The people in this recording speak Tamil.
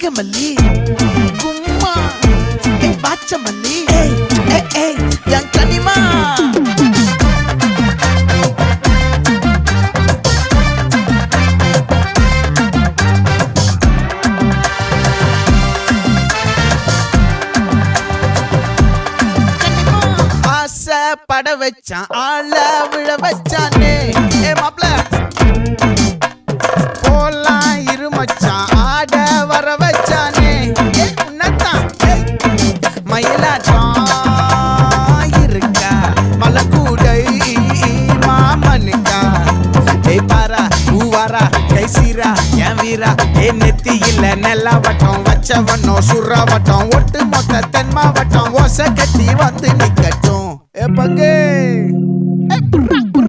நாகமல்லி கும்மா பாச்சமல்லி என் கனிமா பட வச்சான் ஆள விழ வச்சானே மாப்ள போலாம் இருமச்சான் ஆட வர வச்சானே உன்னத்தான் மயிலாட்டம் இருக்கா மலக்கூடை மாமனுக்கா பாரா பூவாரா கைசீரா என் வீரா நெத்தி இல்ல நெல்லாவட்டம் வச்சவட்டம் சுறாவட்டம் ஒட்டு மொத்த தென் மாவட்டம் ஓசை கட்டி வந்து நிக்கட்டும் பங்கே